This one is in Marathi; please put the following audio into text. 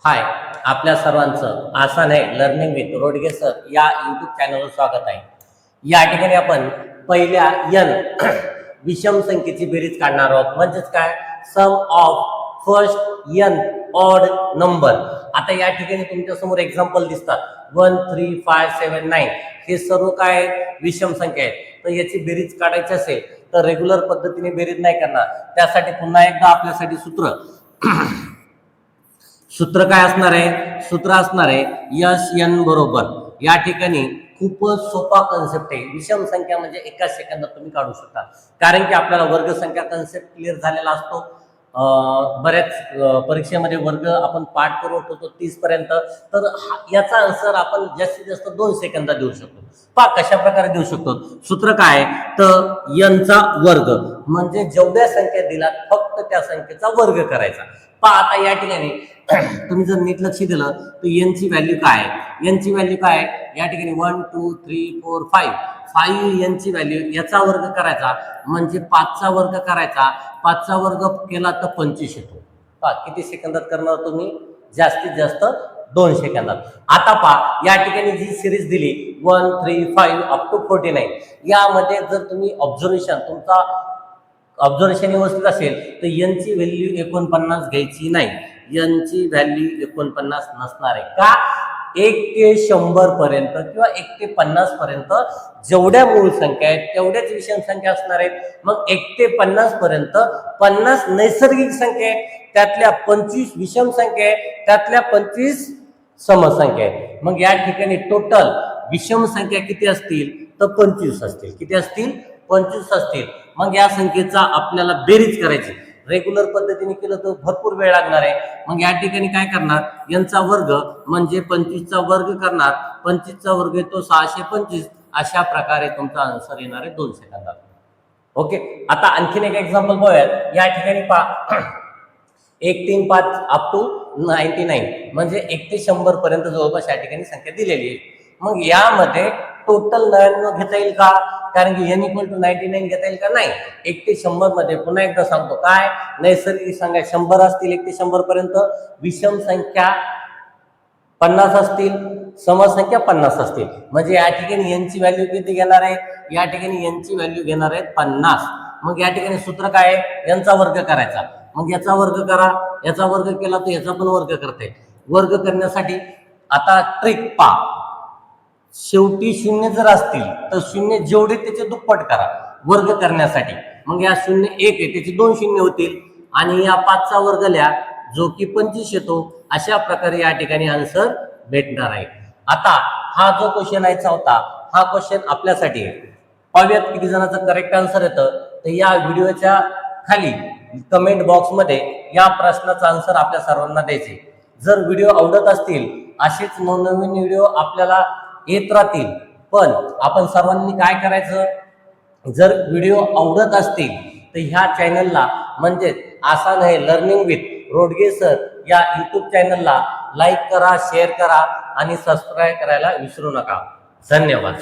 हाय, आपल्या सर्वांचं आसान आहे लर्निंग विथ रोडगे सर या यूट्यूब चॅनलवर स्वागत आहे। या ठिकाणी आपण पहिल्या n विषम संख्येची बेरीज काढणार आहोत, म्हणजेच काय sum of first n odd number. आता या ठिकाणी तुमच्या समोर एक्झाम्पल दिसतात 1 3 5 7 9 हे सर्व काय विषम संख्या आहेत। तर याची बेरीज काढायची असेल तर रेग्युलर पद्धतीने बेरीज नाही करणार, त्यासाठी पुन्हा एकदा आपल्यासाठी सूत्र काय असणार आहे? सूत्र असणार आहे यश एन बरोबर। या ठिकाणी खूपच सोपा कन्सेप्ट आहे। विषम संख्या म्हणजे एका सेकंदात तुम्ही काढू शकता, कारण की आपल्याला वर्ग संख्या कन्सेप्ट क्लिअर झालेला असतो। बऱ्याच परीक्षेमध्ये वर्ग आपण पाठ करून ठेवतो 30 पर्यंत, तर याचा आन्सर आपण जास्तीत जास्त 2 सेकंदात देऊ शकतो। कशा प्रकारे देऊ शकतो? सूत्र काय तर एनचा वर्ग म्हणजे जेवढ्या संख्या दिलात फक्त त्या संख्येचा वर्ग करायचा। आता या ठिकाणी तुम्ही जर नीट लक्ष दिलं तर एन ची व्हॅल्यू काय आहे? एन ची व्हॅल्यू काय या ठिकाणी 1 2 3 4 5 एन ची व्हॅल्यू याचा वर्ग करायचा म्हणजे 5 चा वर्ग करायचा। 5 चा वर्ग केला तर 25 येतो। किती सेकंदात करणार तुम्ही? जास्तीत जास्त 2 सेकंदात। आता या ठिकाणी जी सिरीज दिली 1 3 5 अप टू 49, यामध्ये जर तुम्ही तुमचा ऑब्झर्वेशन व्यवस्थित असेल तर एन ची व्हॅल्यू 49 घ्यायची नाही, एन ची व्हॅल्यू 49 नसणार आहे। का? 1 ते 100 पर्यंत किंवा 1 ते 50 पर्यंत जेवढ्या मूळ संख्या आहेत तेवढ्याच विषम संख्या असणार आहेत। मग 1 ते 50 पर्यंत 50 नैसर्गिक संख्या आहेत, त्यातल्या 25 विषम संख्या आहेत, त्यातल्या 25 समसंख्या आहेत। मग या ठिकाणी टोटल विषम संख्या किती असतील तर 25 असतील। किती असतील? 25 असतील। मग या संख्येचा आपल्याला बेरीज करायची। रेग्युलर पद्धतीने केलं तर भरपूर वेळ लागणार आहे। मग या ठिकाणी काय करणार? यांचा वर्ग म्हणजे 25 चा वर्ग करणार, 25 चा वर्ग येतो 625। अशा प्रकारे तुमचा आन्सर येणार आहे 2 सेकंदात। ओके, आता आणखीन एक एक्झाम्पल बघूया। या ठिकाणी 1 3 5 अप टू 99 म्हणजे 1 ते 100 पर्यंत जवळपास या ठिकाणी संख्या दिलेली आहे। मग यामध्ये टोटल 99 घेता येईल का? कारण की n = 99 घेता येईल का? नाही। 1 ते 100 मध्ये पुन्हा एकदा सांगतो काय नैसर्गिक संख्या 100 असतील 1 ते 100 पर्यंत, विषम संख्या 50 असतील, समसंख्या 50 असतील। म्हणजे या ठिकाणी n ची व्हॅल्यू किती घेणार आहे? या ठिकाणी n ची व्हॅल्यू घेणार आहे 50। मग या ठिकाणी सूत्र काय आहे? यांचा वर्ग करायचा। मग याचा वर्ग करा, याचा वर्ग केला तर याचा पण वर्ग करते। वर्ग करण्यासाठी आता ट्रिक शेवटी शून्य जर असतील तर शून्य जेवढे त्याचे दुप्पट करा वर्ग करण्यासाठी। मग या 0 1 आहे त्याचे 2 शून्य होतील आणि या 5 चा वर्ग लिहा जो की 25 येतो। अशा प्रकारे या ठिकाणी आन्सर भेटणार आहे। आता हा जो क्वेश्चन आहे चौथा, हा क्वेश्चन आपल्यासाठी आहे। पाहूयात किती जणांचं करेक्ट आन्सर येतं। तर या व्हिडिओच्या खाली कमेंट बॉक्स मध्ये या प्रश्नाचा आन्सर आपल्या सर्वांना द्यायचे। जर व्हिडिओ आवडत असतील असेच नवनवीन व्हिडिओ आपल्याला येत राहतील, पण आपण सर्वांनी काय करायचं? जर व्हिडिओ आवडत असतील तर ह्या चॅनलला म्हणजे आसान आहे लर्निंग विथ रोडगे सर या यूट्यूब चॅनलला लाईक करा, शेअर करा आणि सबस्क्राईब करायला विसरू नका। धन्यवाद।